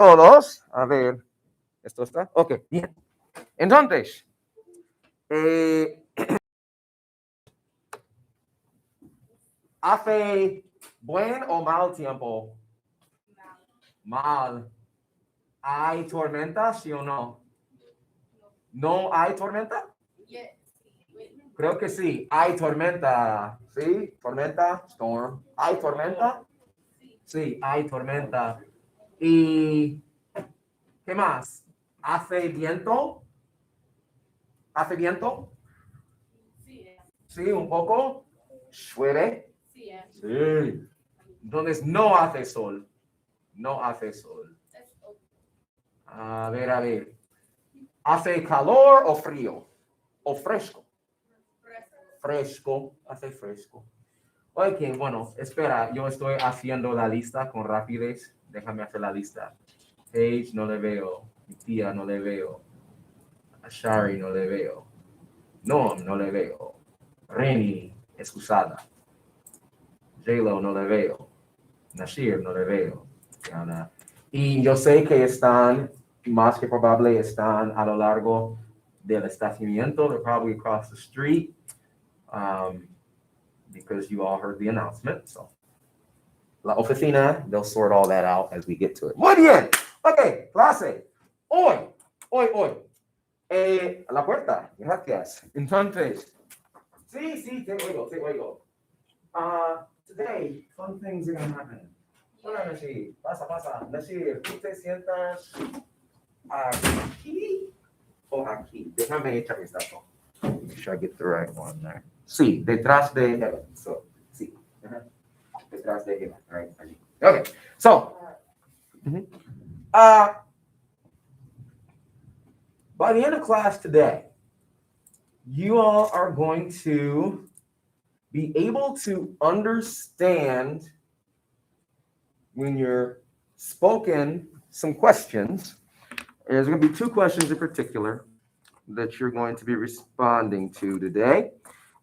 todos. A ver, ¿esto está? Ok, bien. Entonces, eh, ¿hace buen o mal tiempo? Mal. ¿Hay tormenta, sí o no? ¿No hay tormenta? Creo que sí. Hay tormenta. ¿Sí? ¿Tormenta? Storm. ¿Hay tormenta? Sí, hay tormenta. ¿Y qué más? ¿Hace viento? ¿Hace viento? Sí, un poco. ¿Llueve? Sí. Entonces no hace sol. No hace sol. A ver, a ver. ¿Hace calor o frío? ¿O fresco? Fresco. Hace fresco. Ok, bueno, espera, yo estoy haciendo la lista con rapidez. Déjame hacer la lista. Paige no le veo. Mi tía no le veo. A Shari no le veo. Noam no le veo. Reni, excusada. J-Lo no le veo. Nashir no le veo. Ana. Y yo sé que están, más que probable, están a lo largo del estacionamiento. They're probably across the street. Because you all heard the announcement. So, la oficina, they'll sort all that out as we get to it. Muy bien. Ok, clase. Hoy. La puerta. Gracias. Entonces, sí, te oigo. Today, fun things are going to happen. Hola, Nashir. Pasa. Nashir, ¿tú te sientas aquí o aquí? Déjame echar esta. Make sure I get the right one there. Sí, detrás de Evan. So, sí. Detrás de Evan. Right. Okay. So, by the end of class today, you all are going to be able to understand when you're spoken some questions. There's going to be two questions in particular that you're going to be responding to today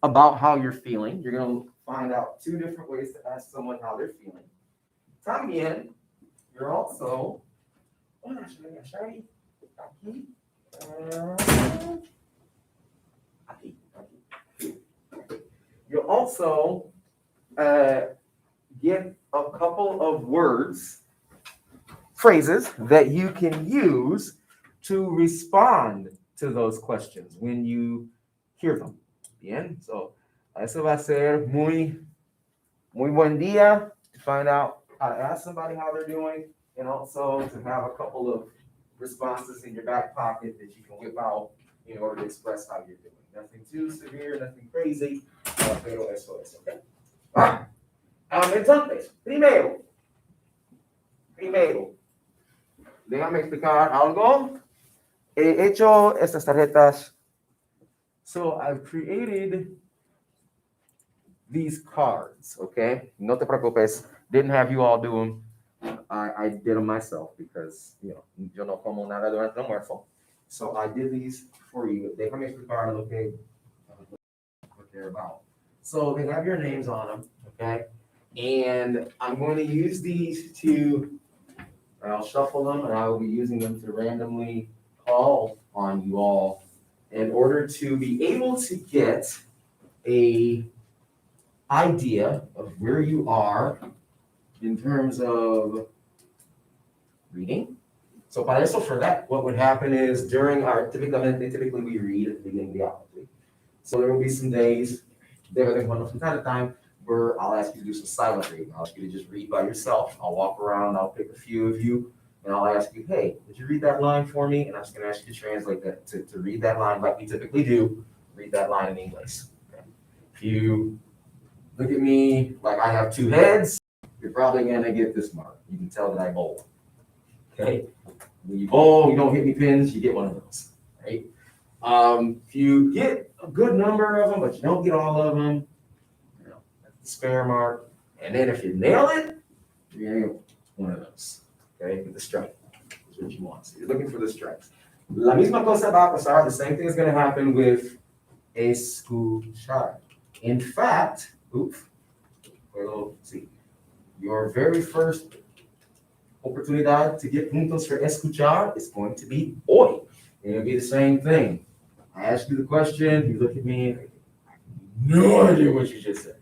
about how you're feeling. You're going to find out two different ways to ask someone how they're feeling. También, you're also, you'll also get a couple of words, phrases that you can use to respond to those questions when you hear them. Bien, so eso va a ser muy buen día to find out how to ask somebody how they're doing, and also to have a couple of responses in your back pocket that you can whip out in order to express how you're doing. Nothing too severe, nothing crazy, pero eso es, okay? Entonces, primero, déjame explicar algo. He hecho estas tarjetas. So I've created these cards, okay? No te preocupes. Didn't have you all do them. I did them myself because, yo no como nada durante el almuerzo. So I did these for you. Déjame explicar lo que what they're about. So they have your names on them, okay? And I'm going to use these to, I'll shuffle them, and I will be using them to randomly call on you all in order to be able to get a idea of where you are in terms of reading. So para eso, for that, what would happen is during our, typically we read at the beginning of the hour. So there will be some days, from time to time, where I'll ask you to do some silent reading. I'll ask you to just read by yourself. I'll walk around, I'll pick a few of you, and I'll ask you, hey, did you read that line for me? And I'm just gonna ask you to translate that, to read that line like we typically do, read that line in English. Okay? If you look at me like I have two heads, you're probably gonna get this mark. You can tell that I bowl. Okay? When you bowl, you don't hit any pins, you get one of those, right? If you get a good number of them, but you don't get all of them, that's the spare mark. And then if you nail it, you're gonna get one of those, okay? With the strike, is what you want. So you're looking for the strikes. La misma cosa va a pasar, the same thing is gonna happen with escuchar. In fact, see, your very first oportunidad to get puntos for escuchar is going to be hoy. And it'll be the same thing. I ask you the question, you look at me, I have no idea what you just said.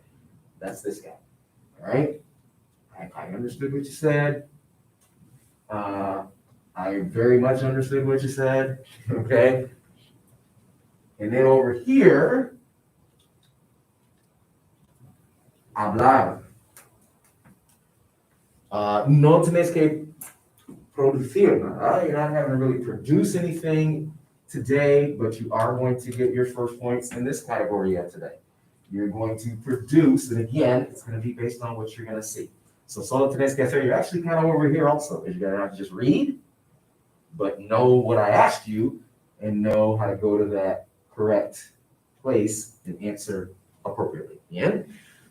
That's this guy. All right? I understood what you said. I very much understood what you said. Okay? And then over here, hablar. No tenés que producir nada. You're not having to really produce anything today, but you are going to get your first points in this category yet today. You're going to produce, and again, it's going to be based on what you're going to see. So solo tenés que hacer, you're actually kind of over here also, because you're going to have to just read, but know what I asked you and know how to go to that correct place and answer appropriately. Yeah?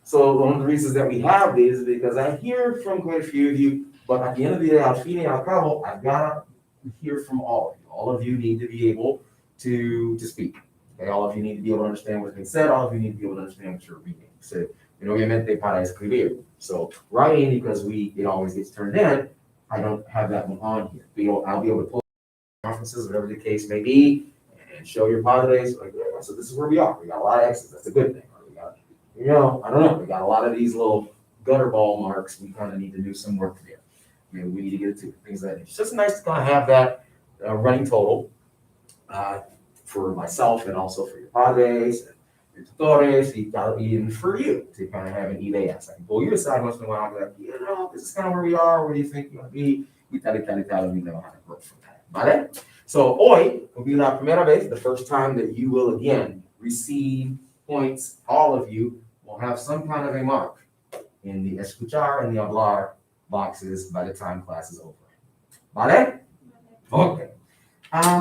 So one of the reasons that we have these is because I hear from quite a few of you, but at the end of the day, al fin y al cabo, I've got to hear from all of you. All of you need to be able to speak. Okay? All of you need to be able to understand what's being said. All of you need to be able to understand what you're reading. So, obviamente para escribir. So writing, because it always gets turned in, I don't have that one on here. I'll be able to pull conferences, whatever the case may be, and show your padres, like, yeah, so this is where we are. We got a lot of X's. That's a good thing. We got, I don't know. We got a lot of these little gutter ball marks. We kind of need to do some work there. We need to get it to things like that. It's just nice to kind of have that running total for myself and also for your padres and your tutores, even for you to kind of have an ideas. I can pull you aside once in a while and be like, this is kind of where we are. Where do you think you want to be? We know how to work from that. ¿Vale? So hoy will be la primera vez, the first time that you will again receive points. All of you will have some kind of a mark in the escuchar and the hablar boxes by the time class is over. ¿Vale? Okay.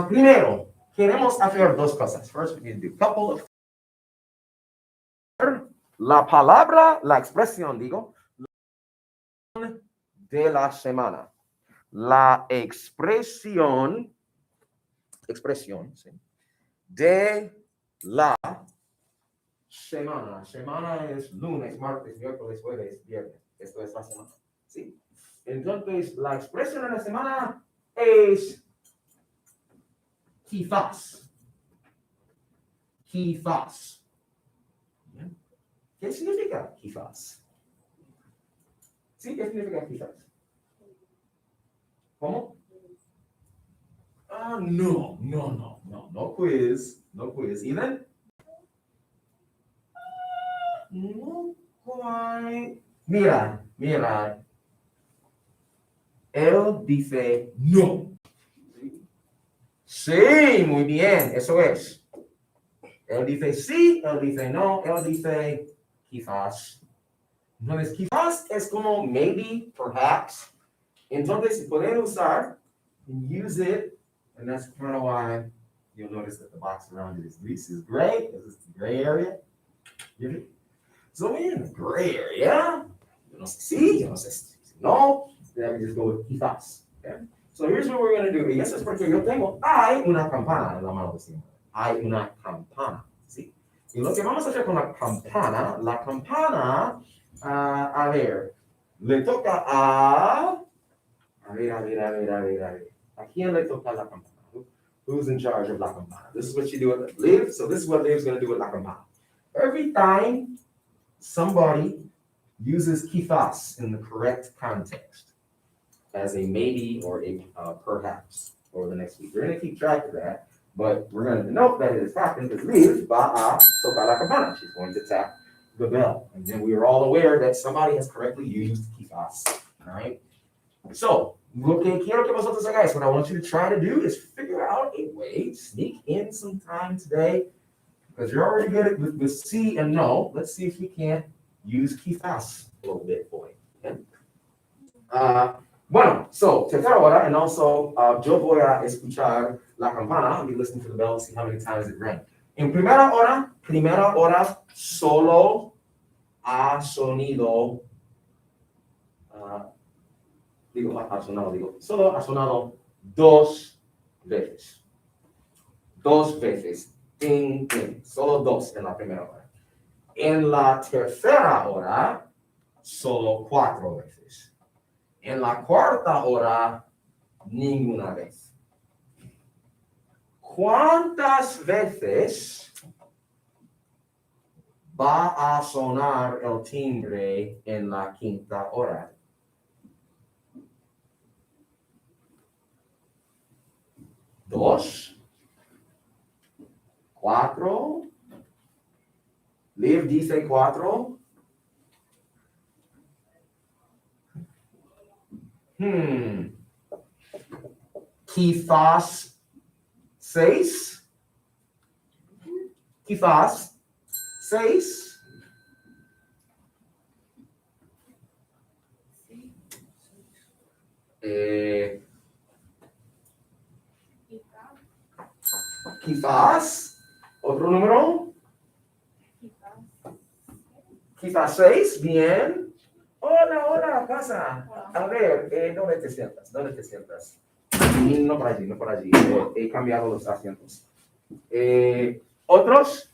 Primero, queremos hacer dos cosas. First, we need to do a couple of. La palabra, la expresión, digo, de la semana. La expresión, ¿sí? De la semana. Semana es lunes, martes, miércoles, jueves, viernes. Esto es la semana. ¿Sí? Entonces, la expresión de la semana es quizás. Quizás. ¿Qué significa quizás? ¿Sí? ¿Qué significa quizás? ¿Cómo? No quiz. Even? No quite. Mira. Él dice no. Sí, muy bien, eso es. Él dice sí, él dice no, él dice quizás. Entonces, quizás es como maybe, perhaps. Entonces, si pueden usar, use it, and that's kind of why you'll notice that the box around it is gray, because it's the gray area. So in the gray area, yo no sé si, yo no sé si no, then we just go with quizás. Okay? So here's what we're going to do. Y eso es porque yo tengo, hay una campana en la mano de siempre. Hay una campana, ¿sí? Y lo que vamos a hacer con la campana, a ver, le toca a ver. ¿A quién le toca la campana? Who's in charge of la campana? This is what you do with Liv. So this is what Liv's going to do with la campana. Every time somebody uses quizás in the correct context as a maybe or a perhaps over the next week, we're going to keep track of that. But we're going to note that it has happened because Liv va a tocar la campana. She's going to tap the bell. And then we are all aware that somebody has correctly used quizás. All right? So, lo que quiero que vosotros hagáis, what I want you to try to do is figure out a way, sneak in some time today, because you're already good with sí and no. Let's see if we can't use quizás a little bit for you. Okay? Bueno, so, tercera hora, and also, yo voy a escuchar la campana. I'll be listening for the bell to see how many times it rang. En primera hora, solo ha sonido, solo ha sonado dos veces. Ding, ding. Solo dos en la primera hora. En la tercera hora, solo 4 veces. En la cuarta hora, ninguna vez. ¿Cuántas veces va a sonar el timbre en la quinta hora? 2, 4. Liv dice 4. Quizás 6. Quizás 6. Quizás. Otro número. Quizás 6. Bien. Hola, pasa. A ver, ¿dónde te sientas? ¿Dónde te sientas? No por allí, no por allí. He cambiado los asientos. ¿Otros?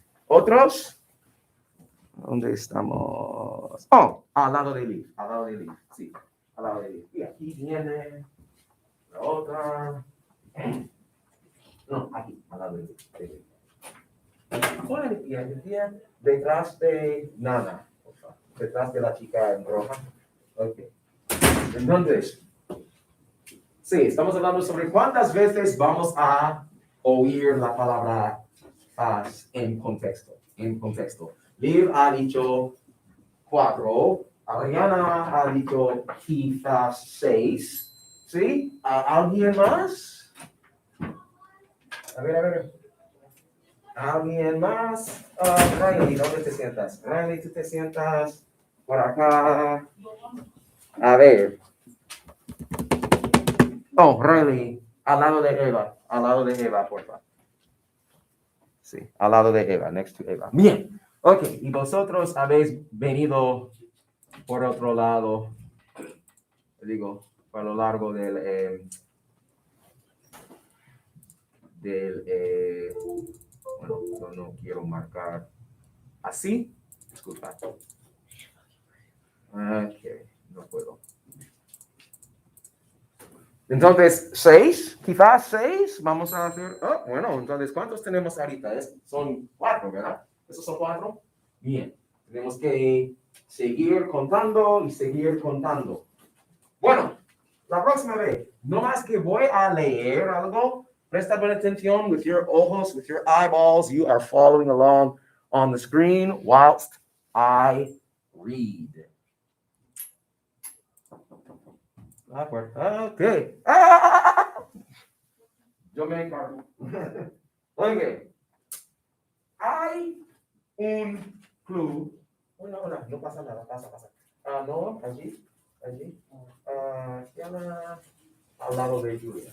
¿Dónde estamos? Oh, al lado de Liv, sí, al lado de Liv. Y aquí viene la otra. No, aquí, al lado de Liv. Hola, Liv, detrás de Nana, por favor. Detrás de la chica en roja. Ok. Entonces, sí, estamos hablando sobre cuántas veces vamos a oír la palabra fast en contexto. Liv ha dicho 4, Ariana ha dicho quizás 6, ¿sí? ¿Alguien más? A ver. ¿Alguien más? Riley, ¿dónde te sientas? Riley, tú te sientas por acá. A ver. Oh, Riley, al lado de Eva, por favor. Sí, al lado de Eva, next to Eva. Bien, ok, y vosotros habéis venido por otro lado, digo, a lo largo del bueno, no quiero marcar así, disculpa. Ok, no puedo. Entonces, 6, quizás 6, vamos a hacer, bueno, entonces, ¿cuántos tenemos ahorita? Son 4, ¿verdad? ¿Esos son 4? Bien, tenemos que seguir contando y seguir contando. Bueno, la próxima vez, no más que voy a leer algo, presta buena atención with your ojos, with your eyeballs, you are following along on the screen whilst I read. Ok. Yo me encargo. Ok. Hay un club. Hola, no pasa nada, pasa. No, allí. Al lado de Julia.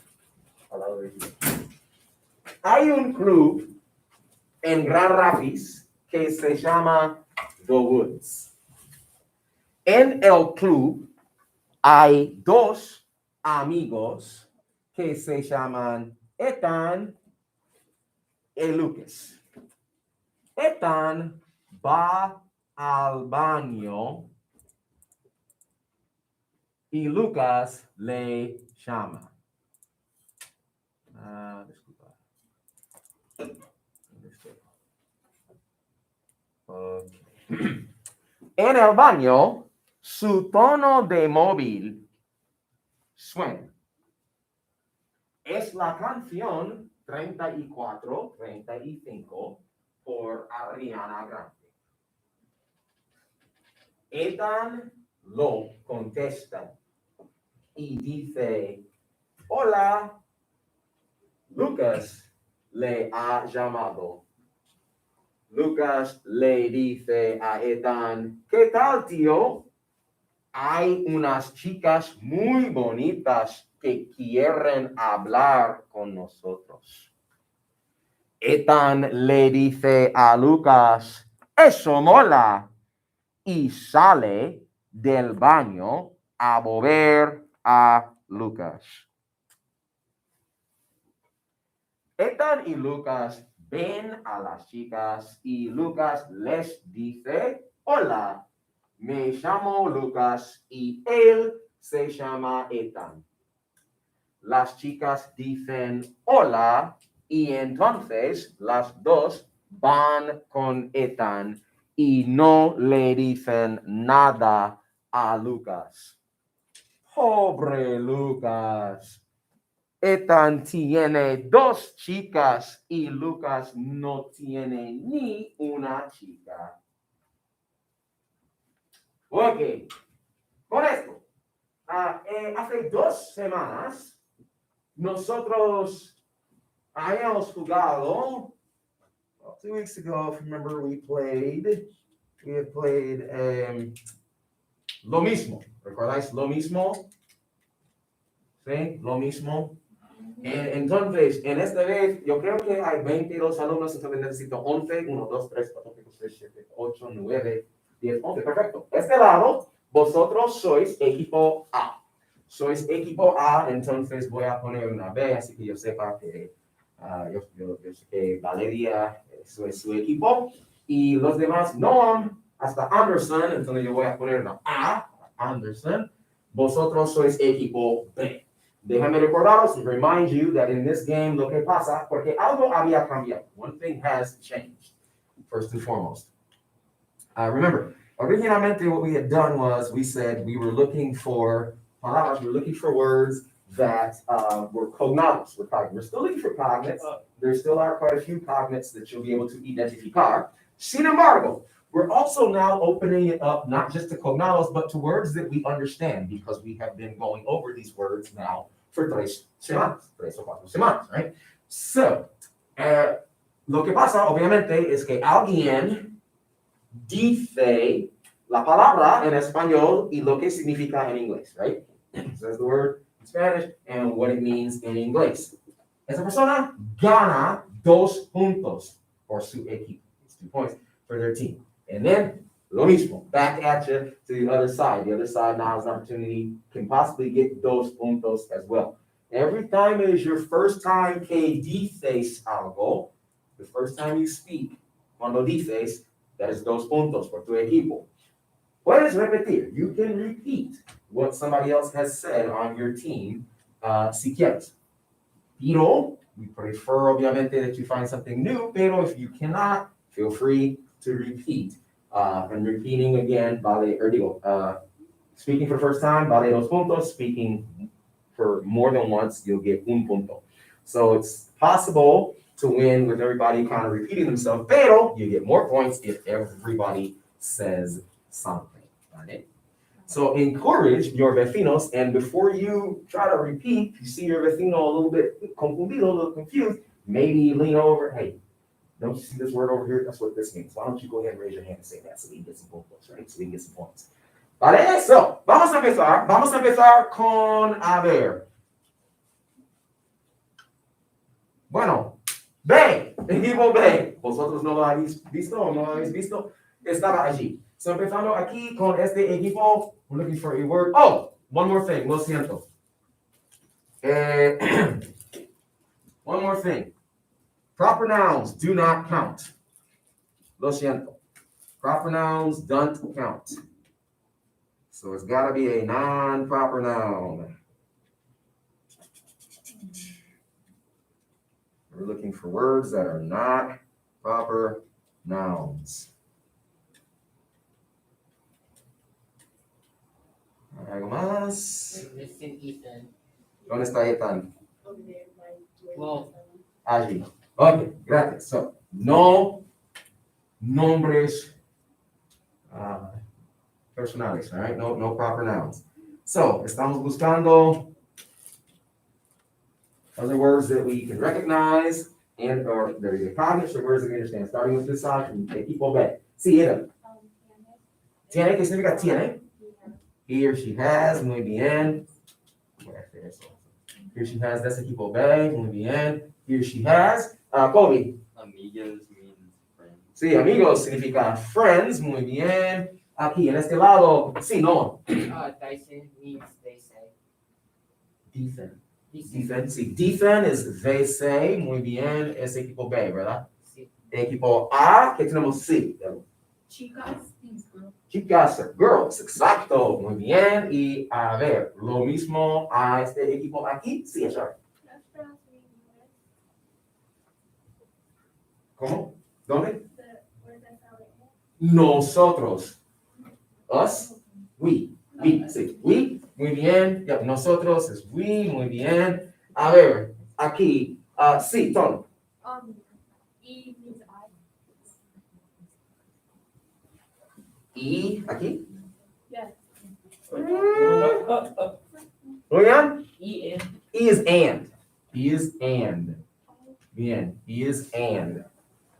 Hay un club en Grand Rapids que se llama The Woods. En el club hay 2 amigos que se llaman Ethan y Lucas. Ethan va al baño y Lucas le llama. Disculpa. Okay. En el baño, su tono de móvil suena. Es la canción 34-35 por Ariana Grande. Ethan lo contesta y dice, hola, Lucas le ha llamado. Lucas le dice a Ethan, ¿qué tal, tío? Hay unas chicas muy bonitas que quieren hablar con nosotros. Ethan le dice a Lucas, eso mola, y sale del baño a mover a Lucas. Ethan y Lucas ven a las chicas y Lucas les dice, hola, me llamo Lucas y él se llama Ethan. Las chicas dicen hola y entonces las dos van con Ethan y no le dicen nada a Lucas. Pobre Lucas. Ethan tiene dos chicas y Lucas no tiene ni una chica. Ok, con esto, hace 2 semanas nosotros habíamos jugado. 2 weeks ago, if you remember, we had played lo mismo. ¿Recordáis lo mismo? ¿Sí? Lo mismo. Entonces, en esta vez, yo creo que hay 22 alumnos, entonces necesito 11, 1, 2, 3, 4, 5, 6, 7, 8, 9, 10, 11. Perfecto. Este lado, vosotros sois equipo A. Sois equipo A, entonces voy a poner una B, así que yo sepa que yo sé que Valeria es su equipo. Y los demás, Noam, hasta Anderson, entonces yo voy a poner una A, Anderson. Vosotros sois equipo B. Déjame recordaros, remind you that in this game, lo que pasa, porque algo había cambiado. One thing has changed, first and foremost. Remember, originalmente what we had done was we said we were looking for palabras, we were looking for words that were cognatos. We're still looking for cognates. There still are quite a few cognates that you'll be able to identificar. Sin embargo, we're also now opening it up not just to cognatos, but to words that we understand because we have been going over these words now for 3 o 4 semanas, right? So, lo que pasa, obviamente, es que alguien dice la palabra en español y lo que significa en inglés, right? Says the word in Spanish and what it means in inglés. Esa persona gana 2 puntos por su equipo. It's 2 points for their team. And then, lo mismo, back at you to the other side. The other side now has an opportunity, can possibly get 2 puntos as well. Every time it is your first time que dices algo, the first time you speak, cuando dices, that is 2 puntos por tu equipo. Puedes repetir. You can repeat what somebody else has said on your team, si quieres. Pero, we prefer, obviamente, that you find something new, pero if you cannot, feel free to repeat. And repeating again, vale, or digo, speaking for the first time, vale 2 puntos. Speaking for more than once, you'll get 1 punto. So it's possible to win with everybody kind of repeating themselves, pero you get more points if everybody says something. Right? So encourage your vecinos, and before you try to repeat, you see your vecino a little bit confundido, a little confused, maybe lean over, hey, don't you see this word over here? That's what this means. Why don't you go ahead and raise your hand and say that so we can get some puntos, right? So we can get some points. Vale, so, vamos a empezar con, a ver. Bueno, B, equipo B. Vosotros no lo habéis visto o no lo habéis visto. Estaba allí. So, empezando aquí con este equipo. We're looking for a word. Oh, one more thing. Lo siento. One more thing. Proper nouns do not count. Lo siento. Proper nouns don't count. So it's got to be a non-proper noun. We're looking for words that are not proper nouns. ¿Algo más? ¿Dónde está Ethan? Allí. Ok, gracias. So, no nombres personales, all right? No proper nouns. So, estamos buscando other words that we can recognize and or they're either cognates or words that we understand. Starting with this side, equipo B. Sí, era. Tiene, ¿qué significa tiene? He or she has, muy bien. Here she has, that's equipo B, muy bien. Here she has, Kobe. Amigos means friends. Sí, amigos significa friends, muy bien. Aquí, en este lado, sí, no. Dyson means they say. Defend. Defend, sí. Defend is they say, muy bien. Es equipo B, ¿verdad? Sí. Equipo A, que tenemos sí. Chicas means girl. Chicas, girls, exacto, muy bien. Y a ver, lo mismo a este equipo aquí. Sí, sure. Restaurants mean US. ¿Cómo? ¿Dónde? Where's that sound? Nosotros. Us, we, sí, we, muy bien. Yep, nosotros es we, muy bien. A ver, aquí, sí, Tony. E means I. Y aquí. Yes. Oigan, E-N. he is and. He is and. Bien, he is and.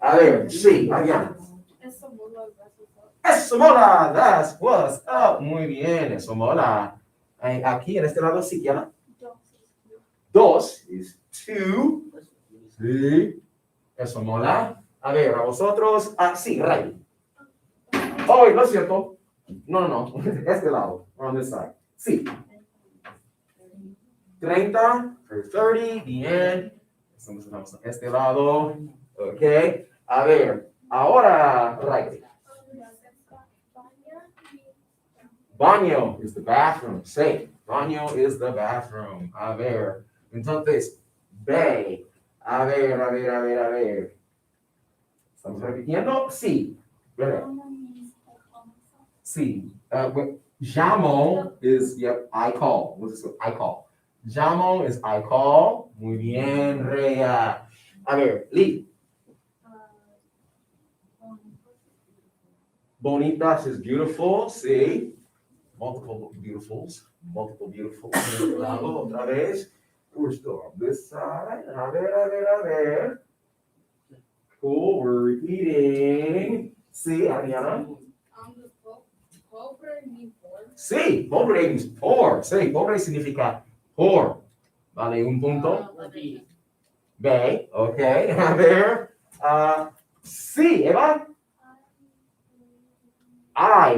A ver, sí, allá. Eso mola, that's what's up. Eso mola, that's what's up. Muy bien, eso mola. Aquí en este lado sí que llama. Dos is two. Sí, eso mola. A ver, a vosotros. Sí, Ray. Oh, no es cierto. No. Este lado, on this side. Sí. 30, for 30, bien. Estamos en este lado. Ok. A ver, ahora, Ray. Baño is the bathroom. Say, baño is the bathroom. A ver, entonces, bay. A ver. ¿Estamos repitiendo? Sí. ¿Verdad? Sí. Llamo is, yep, I call. What's this? I call. Llamo is I call. Muy bien, Rhea. A ver, Lee. Bonitas is beautiful. Sí. Multiple beautifuls. Otra vez. We're still on this side. A ver. Cool, we're repeating. Sí, Ariana. The pobre means poor. Sí, pobre means poor. Sí, pobre significa poor. Vale, un punto. B, ok. A ver. Sí, Eva.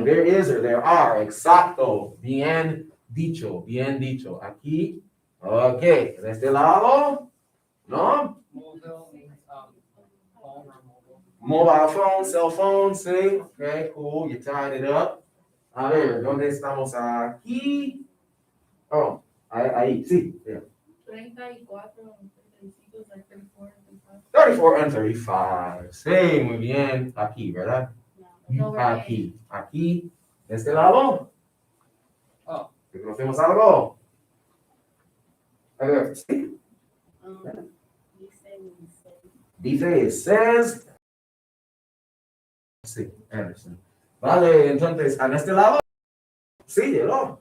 There is or there are. Exacto. Bien dicho. Aquí. Ok. De este lado. ¿No? Mobile means phone or mobile. Mobile phone, cell phone, sí. Ok, cool. You tied it up. A ver, ¿dónde estamos aquí? Oh, ahí, sí. Yeah. 34, 35, like 34, 35. 34 and 35. Sí, muy bien. Aquí, ¿verdad? No, Aquí. ¿De este lado? Oh. ¿Reconocemos algo? A ver, sí. Dice, it says. Sí, Anderson. Vale, entonces, ¿en este lado? Sí, llegó.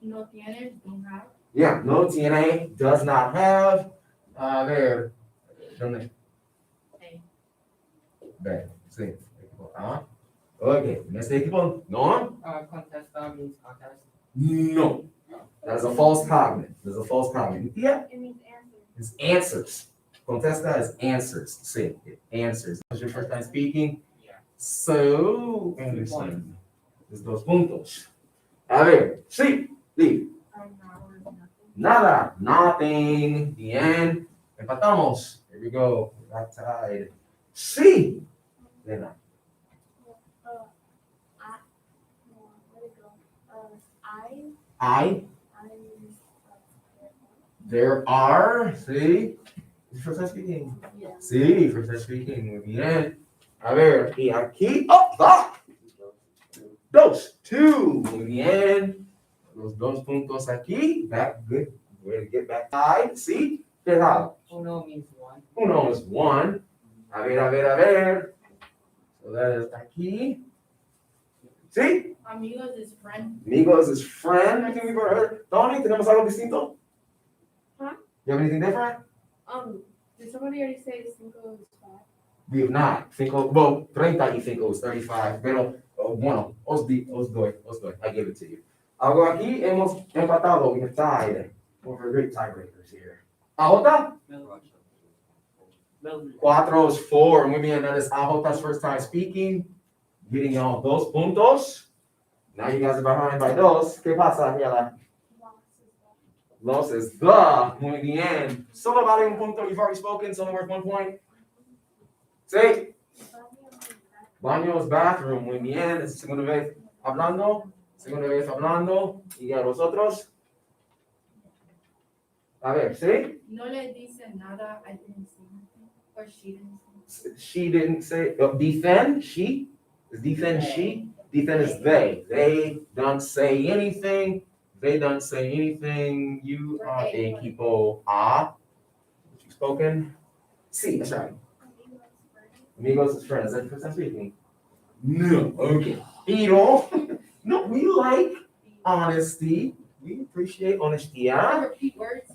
No tienes, don't have. Yeah, no tiene, does not have. A ver, ¿dónde? Okay. B, sí. Ok, en este equipo, no. Contesta means contest. No. That is a false cognitive. Yeah, It means answer. it's answers. Contesta is answers. Sí, it answers. This is your first time speaking. Yeah. So, Anderson. Es 2 puntos. A ver, sí, Lee. Nada, nothing. Bien. Empatamos. Here we go. We got tied. Sí. Lena. I. There are. Sí. Es first time speaking. Yeah. Sí, first time speaking. Muy bien. A ver, y aquí. Oh, va. Dos. Two. Muy bien. Los 2 puntos aquí. Back, good. Way to get back tied. Sí. Pegado. Uno means one. Uno is 1. A ver. So that is aquí. Sí. Amigos is friend. Amigos is friend. Anything we've ever heard? Tony, ¿tenemos algo distinto? Huh? You have anything different? Did somebody already say cinco is 5? We have not. 35 is 35. Pero, bueno, os doy. I give it to you. Algo aquí hemos empatado. We have tied. We're great tiebreakers here. Ahota? Melvin. 4 is 4. Muy bien. That is Ahota's first time speaking. Getting all those puntos. Now you guys are behind by dos. ¿Qué pasa, Yala? Los is the. Muy bien. Solo vale un punto. You've already spoken. Solo worth 1 point. Say. Baño is bathroom. Muy bien. Es segunda vez hablando. Segunda vez hablando. Y a vosotros. A ver, ¿sí? No le dice nada, I didn't see anything, or she didn't see. She didn't say, defend, she. Is defend she? Defend is they. They don't say anything. They don't say anything. You are a people. You spoken? Sí, that's right. Amigos is friends. That's what I'm speaking. No, okay. Pero, no, we like honesty. We appreciate honesty. Can you repeat words?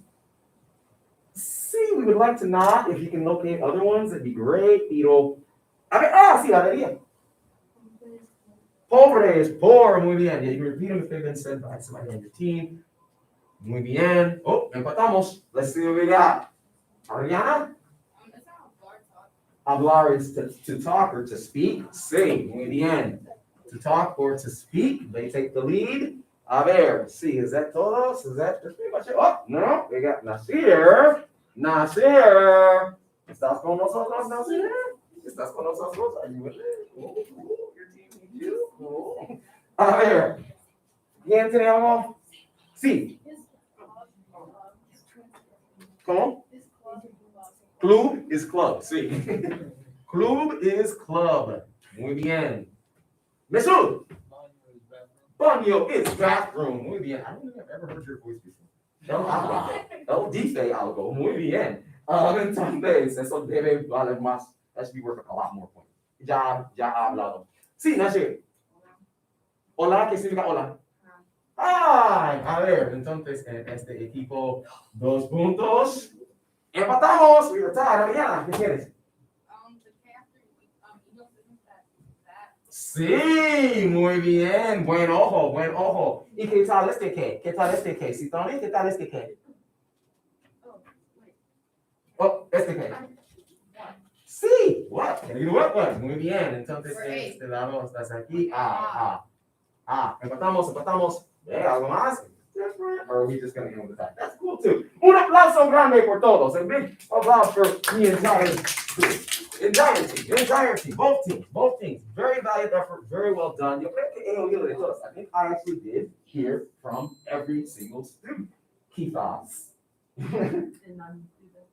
See, we would like to not. If you can locate other ones, it'd be great. Pero, sí, la alegría. Pobre is poor. Muy bien. Yeah, you can repeat them if they've been said by somebody on your team. Muy bien. Oh, empatamos. Let's see what we got. Ariana? That's how Bart talks. Hablar is to talk or to speak. Sí, muy bien. To talk or to speak. They take the lead. A ver, sí, is that todos? Is that that's pretty much it? Oh, no, we got Nasir. Nasir. ¿Estás con nosotros, Nasir? ¿Estás con nosotros? Are you with it? Oh, your team needs you. Oh. A ver. ¿Quién tenemos? Sí. ¿Cómo? Club is club, sí. Club is club. Muy bien. Mesut. Baño is bathroom. Muy bien. I don't think I've ever heard your voice before. No habla. No dice algo. Muy bien. Entonces, eso debe valer más. That should be worth a lot more points. Ya ha hablado. Sí, Nasir. Hola, ¿qué significa hola? Ay, a ver, entonces en este equipo, 2 puntos. Empatamos. We are tied. Ariana, ¿qué quieres? The character, Eagles isn't that. Sí, muy bien. Buen ojo, buen ojo. ¿Y qué tal este qué? ¿Qué tal este qué? ¿Sí, Tony? ¿Qué tal este qué? Oh, wait. Oh, este qué. Sí, what? What? Muy bien. Entonces, For A. este lado estás aquí. Empatamos. ¿Algo más? Different? Or are we just going to end with that? That's cool too. Un aplauso grande por todos. A big applause for the entire team. Both teams. Very valiant effort. Very well done. Yo creo que he oído de todos. I think I actually did hear from every single student. Quizás.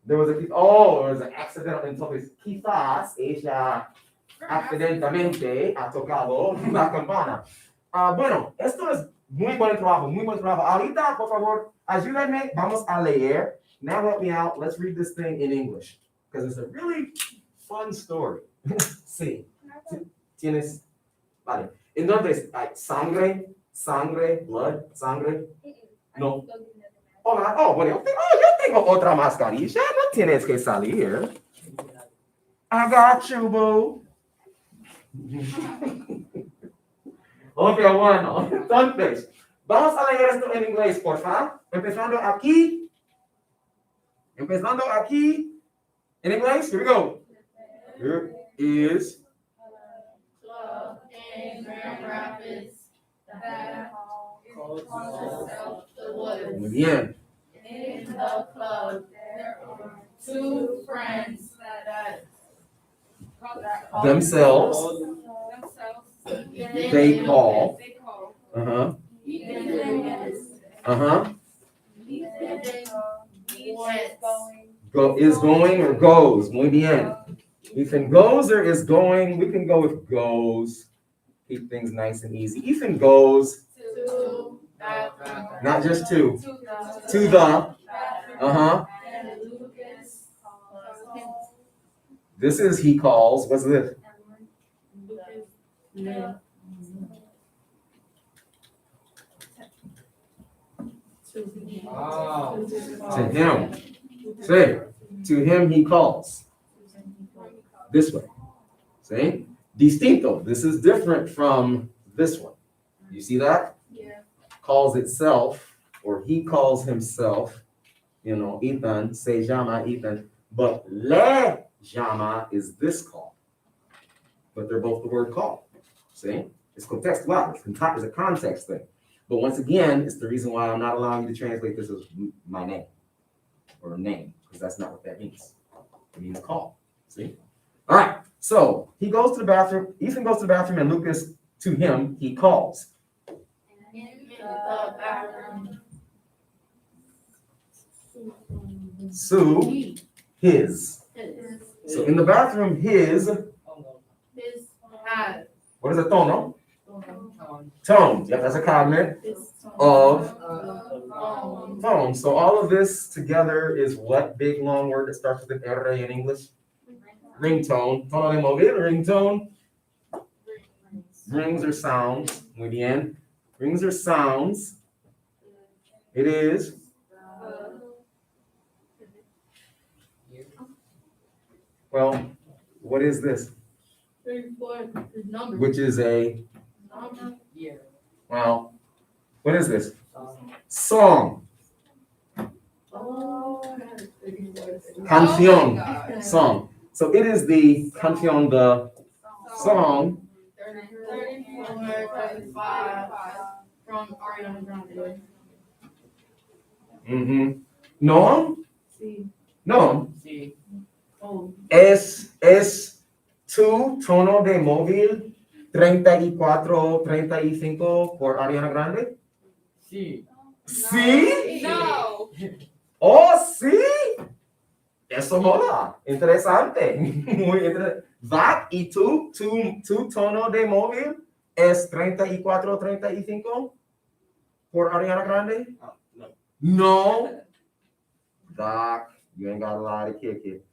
There was an accidental entonces. Quizás ella accidentalmente ha tocado la campana. Bueno, esto es muy buen trabajo. Ahorita, por favor, ayúdenme. Vamos a leer. Now help me out. Let's read this thing in English. Because it's a really fun story. Sí. Tienes. Vale. Entonces, hay sangre, blood, sangre. No. Hola. Oh, bueno. Yo tengo otra mascarilla. No tienes que salir. I got you, boo. Ok, bueno, entonces, vamos a leer esto en inglés, por favor. Empezando aquí. En inglés, here we go. Here is. Club in Grand Rapids that calls itself the Woods. Muy bien. In the club, there are 2 friends that call Themselves. They call. Uh-huh. Is going or goes. Muy bien. Ethan goes or is going. We can go with goes. Keep things nice and easy. Ethan goes. to Not just to. to To the. Uh-huh. and Lucas calls him. This is he calls. What's this? Lucas. To him. Say, to him he calls. This way. See? Distinto. This is different from this one. You see that? Yeah. Calls itself, or he calls himself. You know, Ethan, se llama Ethan. But le llama is this call. But they're both the word call. See? It's contextual. It's a context thing. But once again, it's the reason why I'm not allowing you to translate this as my name or name, because that's not what that means. It means call. See? All right. So he goes to the bathroom. Ethan goes to the bathroom, and Lucas to him he calls. Sue, his. So in the bathroom, his. Oh, no. His has. What is a tono? Tone. Tone. Yep, that's a cognate of tone. So all of this together is what big long word that starts with an R in English? Ringtone. Tono de móvil, ringtone. Rings or sounds. Muy bien. Rings or sounds. It is. Well, what is this? Which is a, Year. well, what is this? Song. Song. Canción. Song. So it is the canción, the song. 35 from Ariana Grande. Mm-hmm. No, Sí. no. Sí. Oh. Es tu tono de móvil 34, 35 por Ariana Grande. Sí. ¿Sí? No. Oh, sí. Eso mola. Interesante. Muy interesante. That y tu tono de móvil es 34, 35 por Ariana Grande. No. No. Doc, you ain't got a lot of kick it.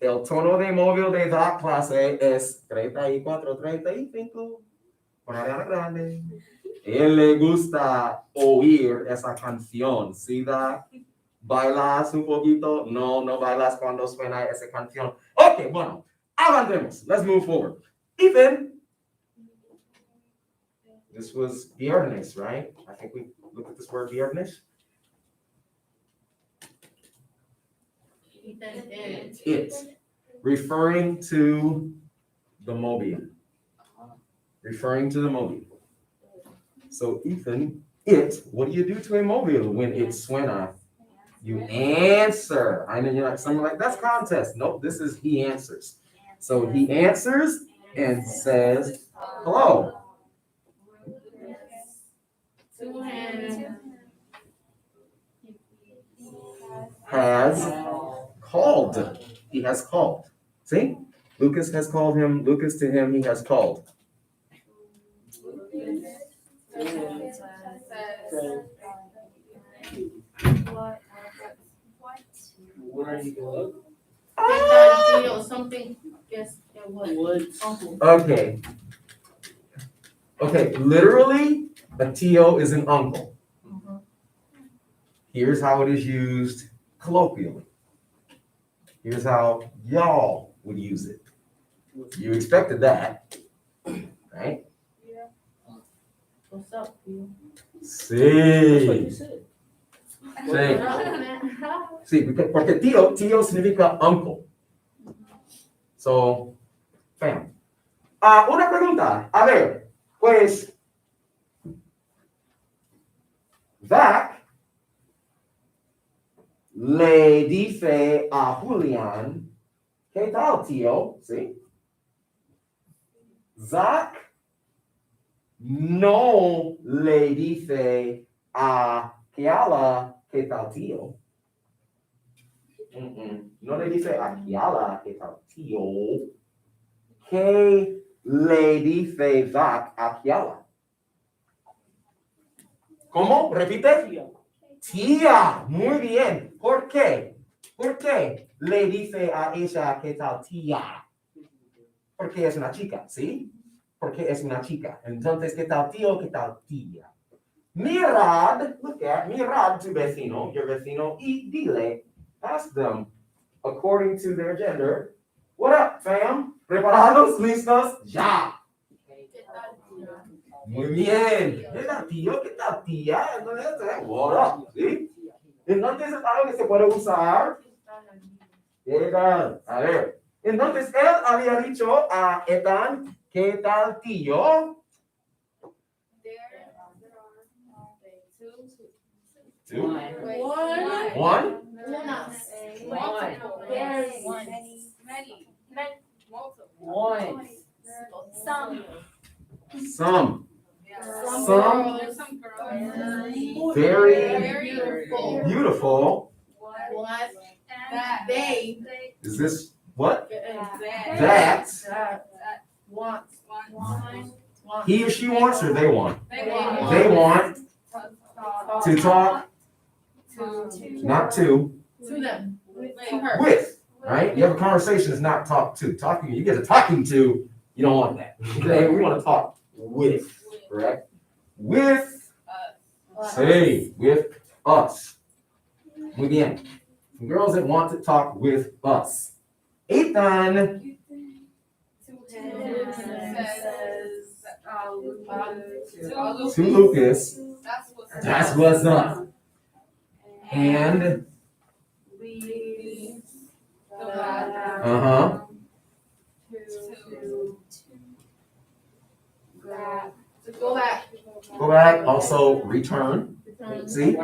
El tono de móvil de Doc clase es 34, 35 por Ariana Grande. Él le gusta oír esa canción, ¿sí, Doc? ¿Bailas un poquito? No, no bailas cuando suena esa canción. Ok, bueno, avancemos. Let's move forward. Ethan. This was viernes, right? I think we looked at this word viernes. It. Referring to the mobile. Referring to the mobile. So Ethan, it, what do you do to a mobile when it suena? You answer. I know you're like, something like, that's contest. Nope, this is he answers. So he answers and says, hello. Has called. He has called. See? Lucas has called him. Lucas to him, he has called. Where you go? Something. Guess it was. Woods. Uncle. Okay. Okay, literally, a tío is an uncle. Here's how it is used colloquially. Here's how y'all would use it. You expected that, right? What's up, you? Sí. Sí. Sí, porque tío significa uncle. So, fam. Una pregunta. A ver, pues, Zach le dice a Julián, ¿qué tal, tío? ¿Sí? Zach no le dice a Kiala, ¿qué tal, tío? No le dice a Kiala, ¿qué tal, tío? ¿Qué le dice Zach a Kiala? ¿Cómo? Repite. Tía, muy bien. ¿Por qué? ¿Por qué le dice a ella qué tal tía? Porque es una chica, ¿sí? Porque es una chica. Entonces, ¿qué tal tío? ¿Qué tal tía? Mirad, look at, mirad tu vecino, your vecino, y dile, ask them, according to their gender, what up, fam? ¿Preparados? ¿Listos? ¡Ya! Muy bien. ¿Qué tal tío? ¿Qué tal tía? Entonces, what up, ¿sí? Entonces es algo que se puede usar. ¿Qué tal? A ver. Entonces él había dicho a Ethan, ¿qué tal tío? Two. One. One. Some. Some. Some. There's some girls. Very beautiful. beautiful. What? They. Is this what? That. That Wants. he or she wants or they want? They want. They want to talk, To not to, them. To her. with, right? You have a conversation, it's not talk to. Talking, you get a talking to, you don't want that. Okay, we want to talk with, correct? With, say, with us. Muy bien. Girls that want to talk with us. Ethan, to Lucas, that's what's up. And, uh-huh, Go back. go back, also return. See?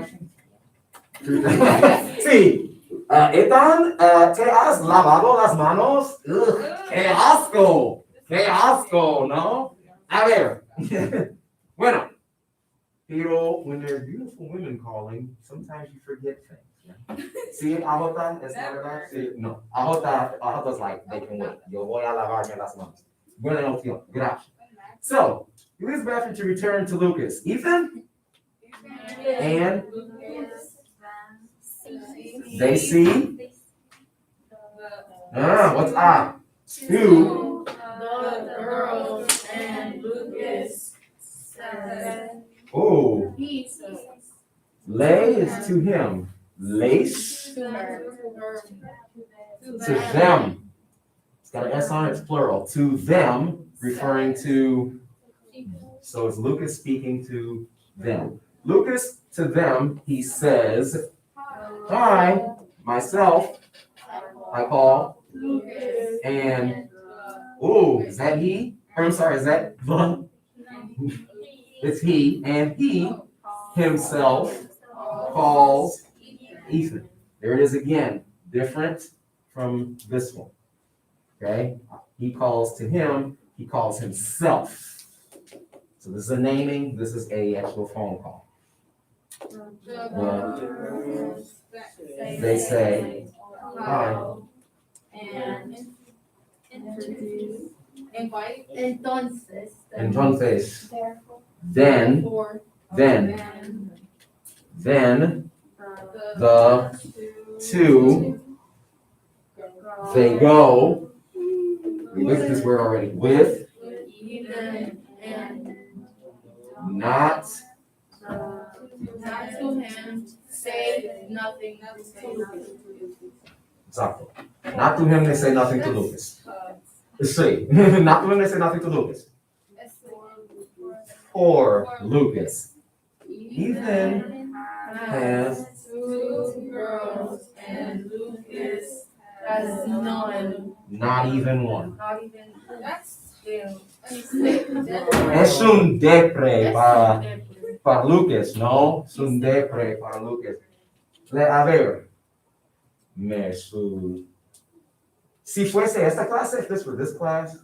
Sí. Ethan, ¿te has lavado las manos? Ugh, ¡qué asco! ¡Qué asco! ¿No? A ver. Bueno. Pero when there's beautiful women calling, sometimes you forget things. Yeah? Sí, Ajota, es la verdad. Sí, no. Ajota's like, they can wait. Yo voy a lavarme las manos. Buena opción. Gracias. So, he leaves Bethany to return to Lucas. Ethan? And they see. What's ah? Two. The girls and Lucas said. Oh, He says. lay is to him. Lace To her. to them. It's got an S on it, it's plural. To them, referring to. So it's Lucas speaking to them. Lucas to them, he says, hi, myself, I call, Lucas. and, oh, is that he? Or, I'm sorry, is that the? It's he, and he himself calls Ethan. There it is again, different from this one. Okay? He calls to him, he calls himself. So this is a naming, this is a actual phone call. They say, hi. And Introduce. invite. Entonces. Entonces, Therefore. then, For. then, the two, they go. We looked at this word already. With, Even and not, not to him, say nothing. exactly. Not to him, they say nothing to Lucas. See, not to him, they say nothing to Lucas. For Lucas. Ethan has Two girls and Lucas has none. not even one. Not even. That's still. Es un depre para Lucas, ¿no? Es un depre para Lucas. A ver, Mesud. Si fuese esta clase, if this were this class,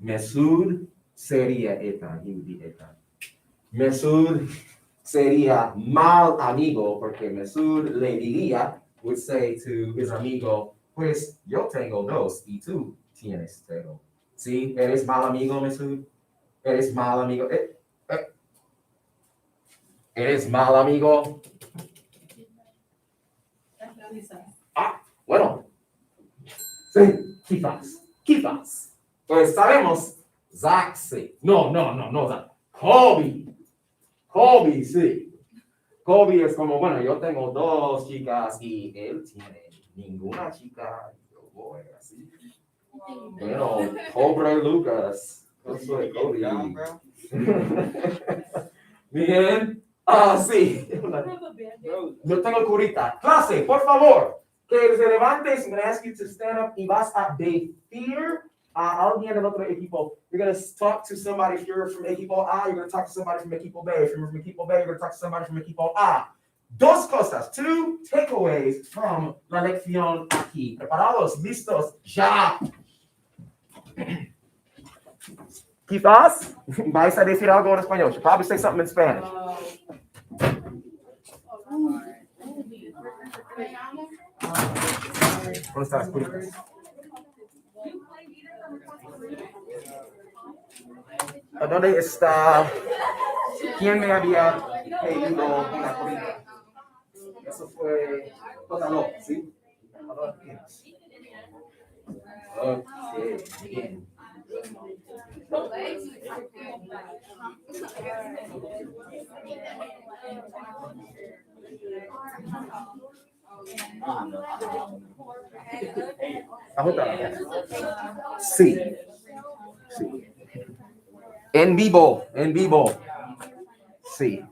Mesud sería Ethan, he would be Ethan. Mesud sería mal amigo, porque Mesud le diría, would say to his amigo, pues yo tengo dos y tú tienes cero. ¿Sí? ¿Eres mal amigo, Mesud? ¿Eres mal amigo? ¿Eres mal amigo? Bueno. Sí, quizás. Pues sabemos, Zach sí. No, Zach. Kobe sí. Kobe es como, bueno, yo tengo dos chicas y él tiene ninguna chica. Yo voy así. Bueno, pobre Lucas. Yo soy Kobe. Bien. Sí. Yo tengo curita. Clase, por favor. Que se levantes. I'm going to ask you to stand up y vas a decir a alguien del otro equipo. You're going to talk to somebody. If you're from equipo A, you're going to talk to somebody from equipo B. If you're from equipo B, you're going to talk to somebody from equipo A. Dos cosas, two takeaways from la lección aquí. ¿Preparados? ¿Listos? ¡Ya! Quizás vais a decir algo en español. She'll probably say something in Spanish. ¿Dónde estás? ¿Dónde está? ¿Quién me había pedido una comida? Eso fue Potalo, ¿sí? Ok, bien. Ajusta. Sí. Sí. En vivo, en vivo. Sí.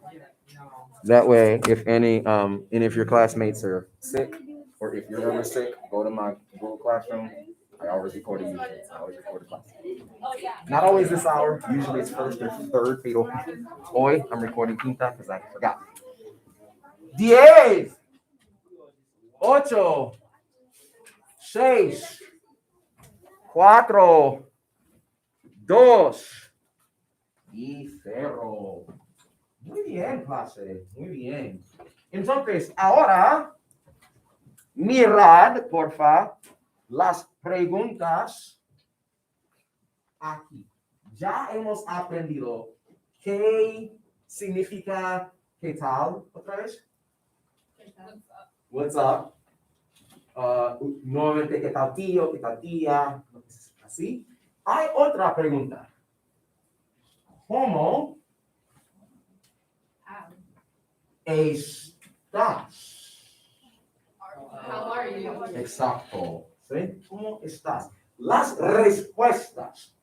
That way, if any, and if your classmates are sick, or if you're ever sick, go to my Google Classroom. I always record a YouTube. I always record a class. Not always this hour. Usually it's first or third, pero hoy I'm recording quinta because I forgot. 10, 8, 6, 4, 2 y 0. Muy bien, clase. Muy bien. Entonces, ahora, mirad, porfa, las preguntas aquí. Ya hemos aprendido qué significa qué tal, otra vez. What's up? Nuevamente, qué tal tío, qué tal tía, así. Hay otra pregunta. ¿Cómo estás? How are you? Exacto. ¿Sí? ¿Cómo estás? Las respuestas.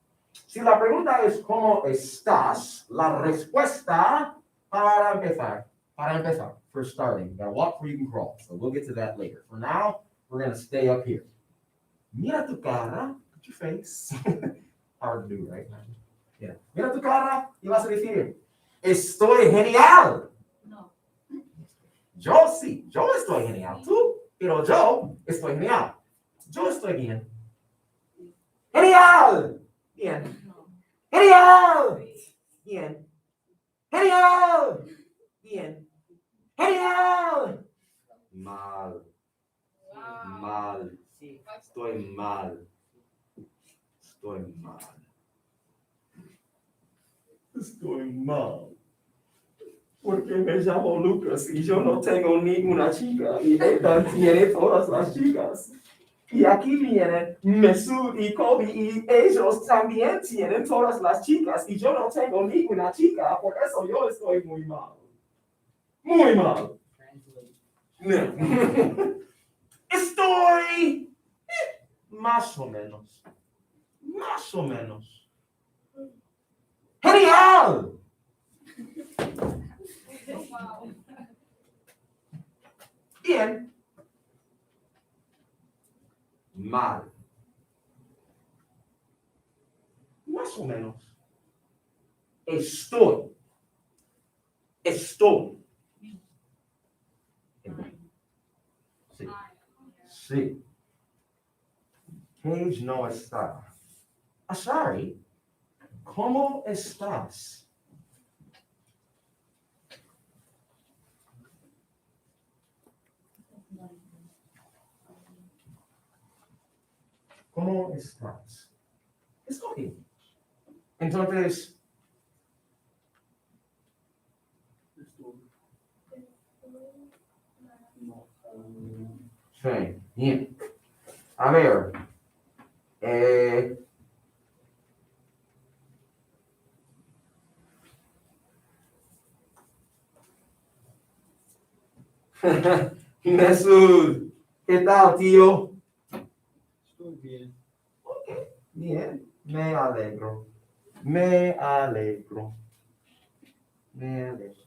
Si la pregunta es ¿cómo estás? La respuesta para empezar, for starting, you gotta walk before you can crawl. So we'll get to that later. For now, we're gonna stay up here. Mira tu cara, look at your face. Hard to do, right? Yeah. Mira tu cara y vas a decir, estoy genial. No. Yo sí, yo estoy genial. Tú, pero yo estoy genial. Yo estoy bien. ¡Genial! Bien. ¡Genial! Bien. ¡Genial! Bien. ¡Genial! Mal. Mal. Sí. Estoy mal. Estoy mal. Estoy mal. Porque me llamo Lucas y yo no tengo ninguna chica y ella tiene todas las chicas. Y aquí vienen Mesut y Kobe y ellos también tienen todas las chicas y yo no tengo ninguna chica, por eso yo estoy muy mal. Muy mal. Translate. Estoy más o menos. Más o menos. ¡Genial! Bien. Mal. Más o menos. Estoy. Sí. Sí. Cage no está. Ashari, ¿cómo estás? ¿Cómo estás? Estoy. Entonces, sí, bien. A ver. Mesut, ¿qué tal, tío? Estoy bien. Bien, me alegro. Me alegro. Me alegro.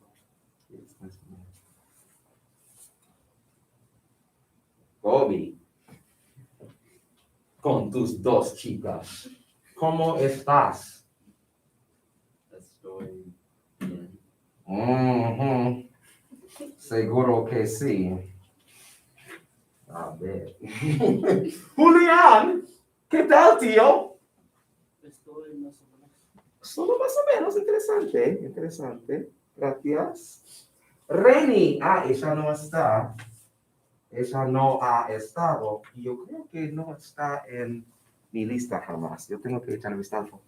Bobby, con tus dos chicas, ¿cómo estás? Estoy bien. Ujú. Seguro que sí. A ver. Julián, ¿qué tal, tío? Estoy más o menos. Solo más o menos interesante, interesante. Gracias. Reni, ella no está. Ella no ha estado. Y yo creo que no está en mi lista jamás. Yo tengo que echar un vistazo.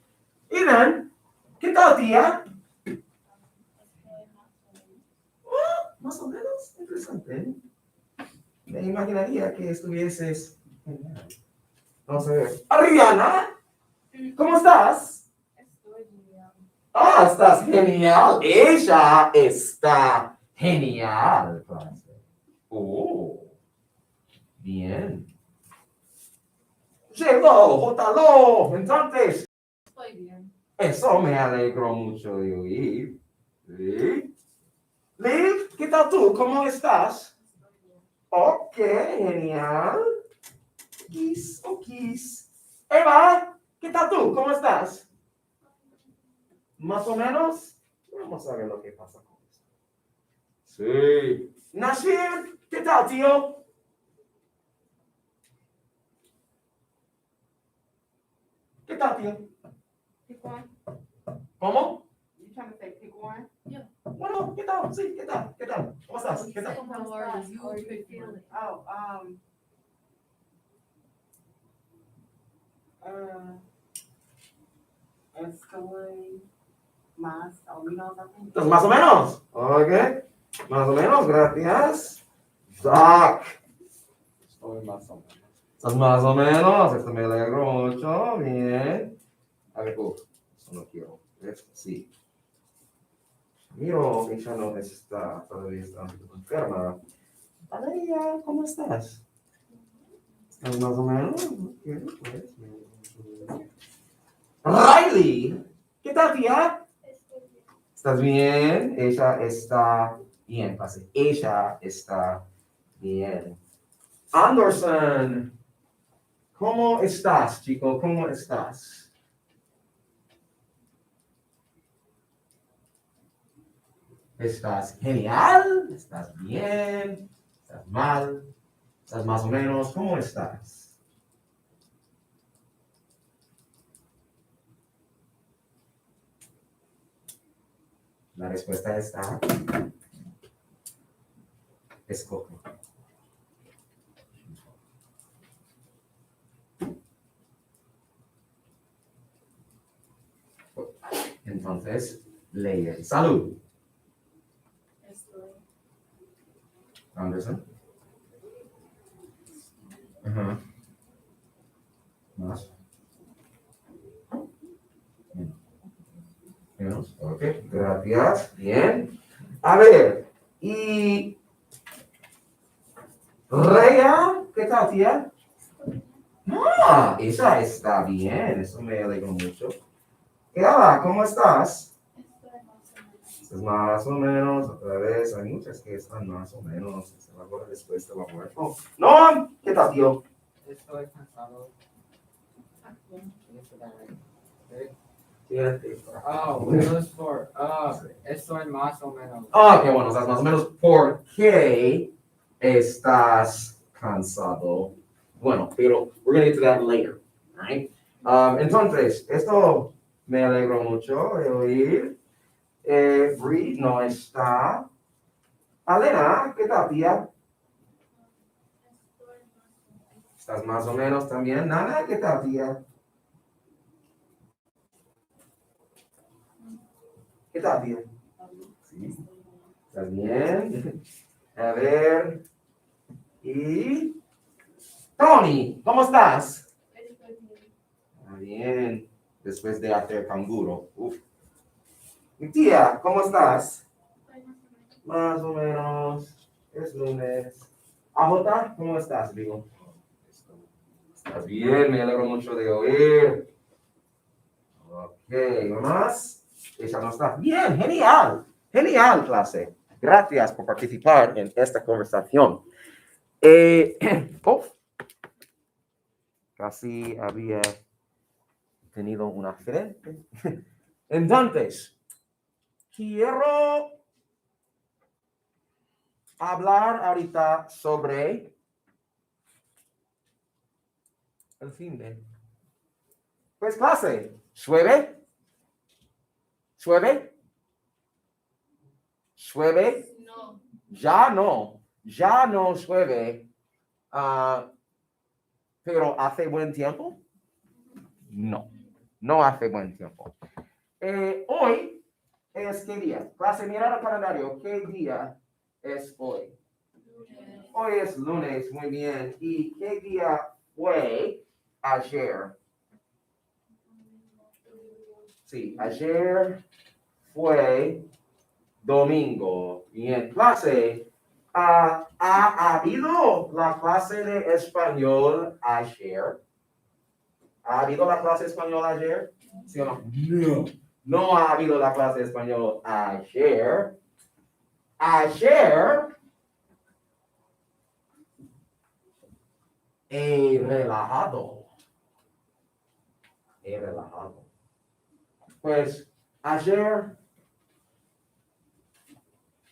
Inan, ¿qué tal, tía? Más o menos interesante. Me imaginaría que estuvieses. Vamos a ver. Ariana, ¿cómo estás? Estoy bien. Estás genial. Ella está genial, clase. Bien. Llegó, Jotalo. Entonces, Estoy bien. eso me alegró mucho de oír. ¿Sí? Liv, ¿qué tal tú? ¿Cómo estás? Estoy bien. Ok, genial. Kiss, kiss. Eva, ¿qué tal tú? ¿Cómo estás? Más o menos. Vamos a ver lo que pasa con esto. Sí. Nashir, ¿qué tal, tío? ¿Qué tal, tío? Pick one. ¿Cómo? You trying to say pick one? Bueno, ¿qué tal? Sí, ¿qué tal? ¿Qué tal? ¿Cómo estás? ¿Qué tal? How are you? You pick one. Oh, estoy más o menos, I think. Entonces, más o menos. Ok. Más o menos, gracias. Doc. Estoy más o menos. Estás más o menos. Esto me alegro mucho. Bien. A ver, eso no quiero. Esto sí. Miro, ella no está, todavía está un poco enferma. Valeria, ¿cómo estás? ¿Estás más o menos? Ok, pues. Riley, ¿qué tal, tía? ¿Estás bien? Ella está bien, pase. Ella está bien. Anderson, ¿cómo estás, chico? ¿Cómo estás? ¿Estás genial? ¿Estás bien? ¿Estás mal? ¿Estás más o menos? ¿Cómo estás? La respuesta está. Escoge. Entonces, lee. Salud. Estoy. Anderson. Ajá. Más. Menos. Ok, gracias. Bien. A ver, y Rea, ¿qué tal, tía? Esa está bien, eso me alegró mucho. Ella, ¿cómo estás? Estoy más o menos. Estás más o menos, otra vez, hay muchas que están más o menos, se va a después de la muerte. No, ¿qué tal, tío? Estoy cansado. Fíjate. Oh, Windows 4. Estoy más o menos. Qué bueno, estás más o menos, ¿por qué estás cansado? Bueno, pero we're going to get to that later, right? Entonces, esto me alegró mucho de oír. Bree no está. Alena, ¿qué tal, tía? Estoy más o menos. ¿Estás más o menos también? Nana, ¿qué tal, tía? ¿Qué tal, tía? Sí. ¿Estás bien? A ver. Y Tony, ¿cómo estás? Estoy bien. Bien. Después de hacer canguro. Uf. Mi tía, ¿cómo estás? Estoy más o menos. Más o menos. Es lunes. AJ, ¿cómo estás, digo? ¿Estás bien? Me alegro mucho de oír. Ok, ¿más? Ella no está. Bien, genial. Genial, clase. Gracias por participar en esta conversación. Uf, casi había tenido un accidente. Entonces, quiero hablar ahorita sobre el fin de. Pues clase, llueve, llueve, llueve, No. ya no llueve, pero hace buen tiempo. No, no hace buen tiempo. Hoy es qué día. Clase, mirar el calendario. ¿Qué día es hoy? Hoy es lunes, muy bien. ¿Y qué día fue ayer? Sí, ayer fue domingo. Bien, clase. ¿Ha habido la clase de español ayer? ¿Ha habido la clase de español ayer? ¿Sí o no? No. No ha habido la clase de español ayer. Ayer he relajado. He relajado. Pues ayer,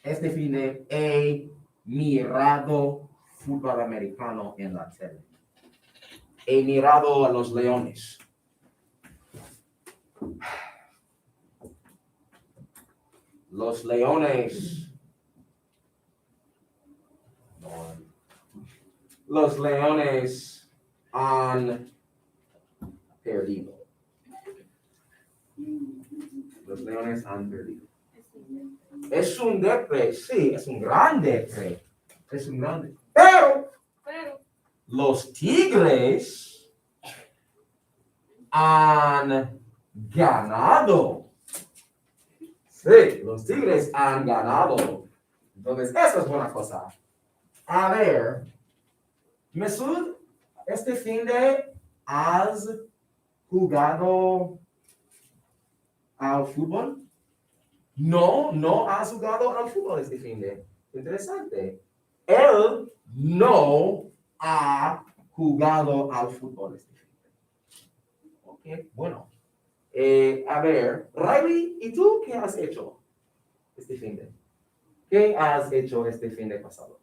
este fin de he mirado fútbol americano en la tele. He mirado a los Leones. Los Leones. Los Leones han perdido. Los Leones han perdido. Es un depre, sí, es un gran depre. Es un grande. Pero los Tigres han ganado. Sí, los Tigres han ganado. Entonces, eso es buena cosa. A ver, Mesud, este fin de has jugado al fútbol? No, no has jugado al fútbol este fin de. Interesante. Él no ha jugado al fútbol este fin de. Ok, bueno. A ver, Riley, ¿y tú qué has hecho este fin de? ¿Qué has hecho este fin de pasado?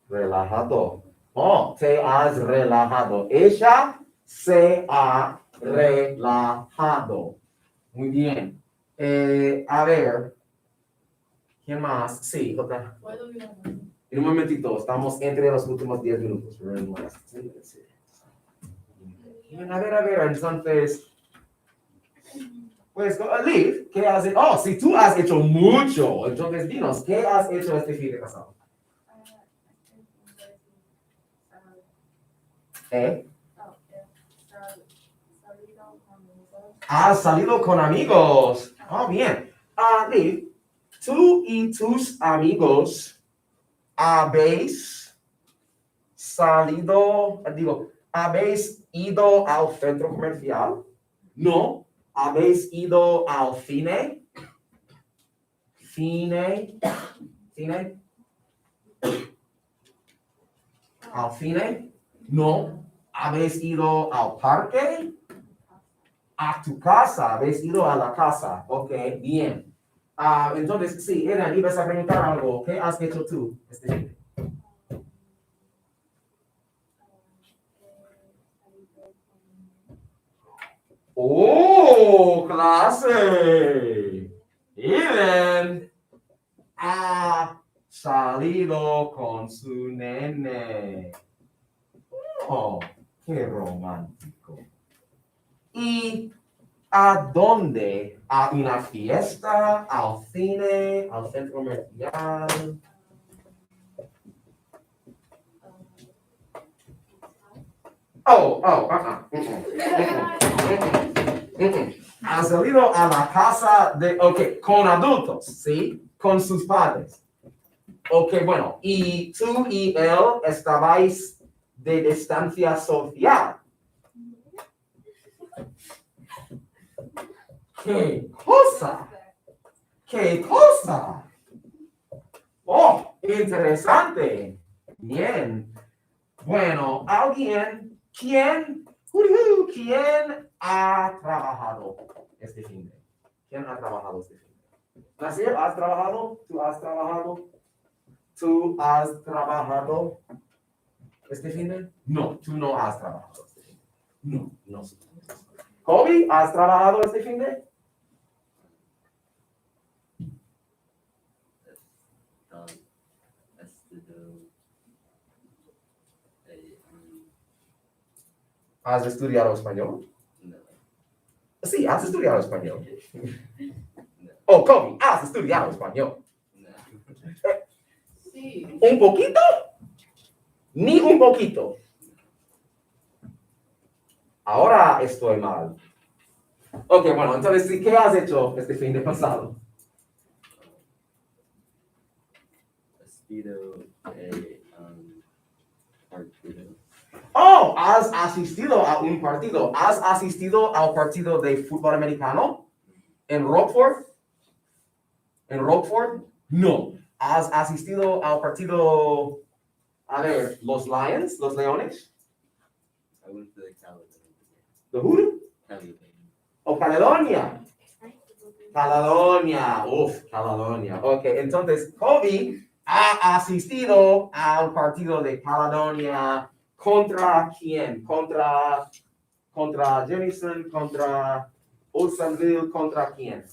Relajado. Oh, te has relajado. Ella se ha relajado. Muy bien. A ver. ¿Quién más? Sí, otra. ¿Puedo ir a baño? En un momentito, estamos entre los últimos 10 minutos. A ver, entonces. Pues, Liv, ¿qué has hecho? Oh, si tú has hecho mucho, entonces dinos, ¿qué has hecho este fin de pasado? ¿Eh? Has salido con amigos. Oh, bien. Liv, tú y tus amigos habéis salido, habéis ido al centro comercial. No. ¿Habéis ido al cine? ¿Cine? ¿Al cine? No. ¿Habéis ido al parque? A tu casa. ¿Habéis ido a la casa? Ok, bien. Entonces, sí, Eran, ibas a preguntar algo. ¿Qué has hecho tú este fin? ¡Oh, clase! Even ha salido con su nene. Oh, qué romántico. ¿Y a dónde? ¿A una fiesta? ¿Al cine? ¿Al centro comercial? Ha salido a la casa con adultos, ¿sí? Con sus padres. Ok, bueno, y tú y él estabais de distancia social. ¡Qué cosa! ¡Qué cosa! Oh, interesante. Bien. Bueno, ¿quién ha trabajado este fin de? ¿Quién ha trabajado este fin de? Nasir, ¿has trabajado? ¿Tú has trabajado? ¿Tú has trabajado este fin de? No, tú no has trabajado este fin de. No, no. Kobe, ¿has trabajado este fin de? ¿Has estudiado español? No. Sí, has estudiado español. Oh, Kobe, has estudiado español. No. Sí. ¿Un poquito? Ni un poquito. Ahora estoy mal. Ok, bueno, entonces, ¿sí? ¿Qué has hecho este fin de pasado? Speedo, partido. Oh, has asistido a un partido. ¿Has asistido al partido de fútbol americano en Rockford? ¿En Rockford? No. ¿Has asistido al partido, a ver, los Lions, los Leones? I went to the Cali. ¿De who? Cali. ¿O Caledonia? Caledonia, Caledonia. Ok, entonces Kobe ha asistido al partido de Caledonia. ¿Contra quién? Contra Jemison, contra Oldsonville, ¿contra quién?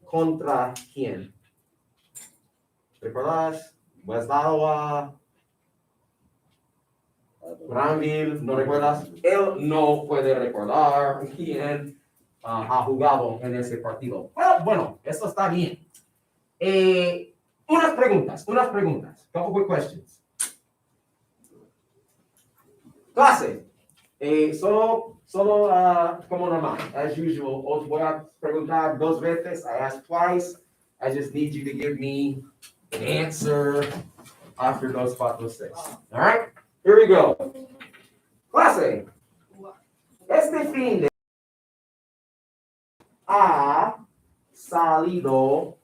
¿Contra quién? ¿Recuerdas? West Iowa, Granville, ¿no recuerdas? Él no puede recordar quién ha jugado en ese partido. Bueno, eso está bien. Unas preguntas. Couple quick questions. Clase. Solo como normal, as usual. Os voy a preguntar dos veces. I asked twice. I just need you to give me an answer after those 4 or 6. All right? Here we go. Clase. Este fin de ha salido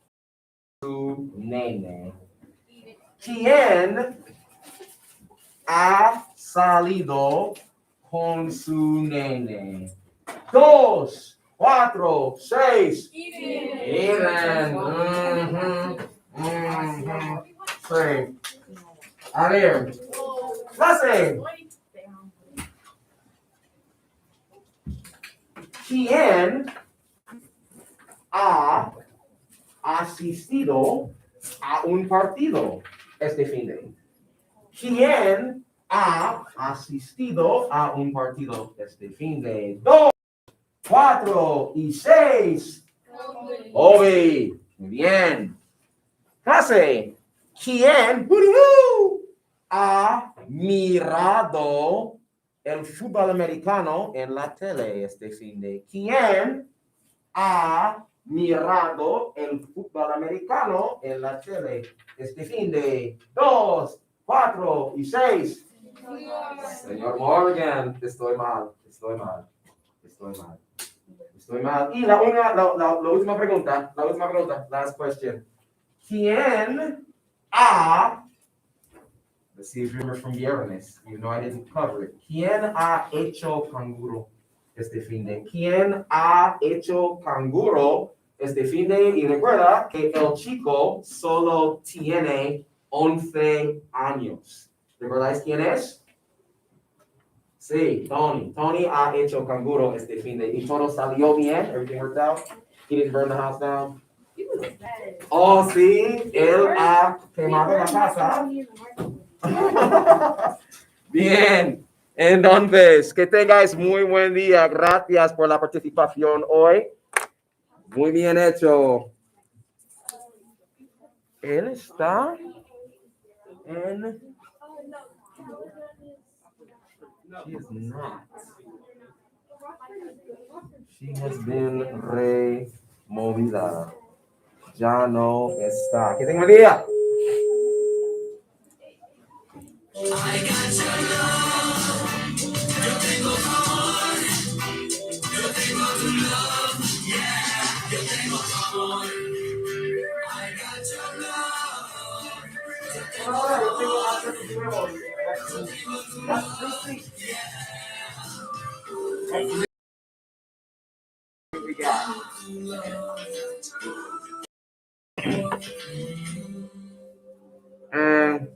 su nene. ¿Quién ha salido con su nene? 2, 4, 6. Eden. Sí. A ver. Clase. ¿Quién ha asistido a un partido este fin de? ¿Quién ha asistido a un partido este fin de? 2, 4 y 6. Obi. Muy bien. Clase. ¿Quién ha mirado el fútbol americano en la tele este fin de? ¿Quién ha mirado el fútbol americano en la tele este fin de? 2, 4 y 6. Señor Morgan, estoy mal. Y la última pregunta, last question. ¿Quién ha, let's see if you remember from viernes, you know I didn't cover it. ¿Quién ha hecho canguro este fin de? ¿Quién ha hecho canguro este fin de? Y recuerda que el chico solo tiene 11 años. ¿Recordáis quién es? Sí, Tony. Tony ha hecho canguro este fin de. Y todo salió bien. Everything worked out. He didn't burn the house down. Oh, sí, él ha quemado la casa. Bien. Entonces, que tengáis muy buen día. Gracias por la participación hoy. Muy bien hecho. Él está en... She is not. She has been removida. Ya no está. Que tenga buen día. Ahora yo tengo acceso nuevo. That's 3 6. And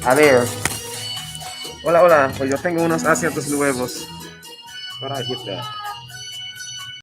a ver. Hola, hola. Pues yo tengo unos asientos nuevos. What I hit that?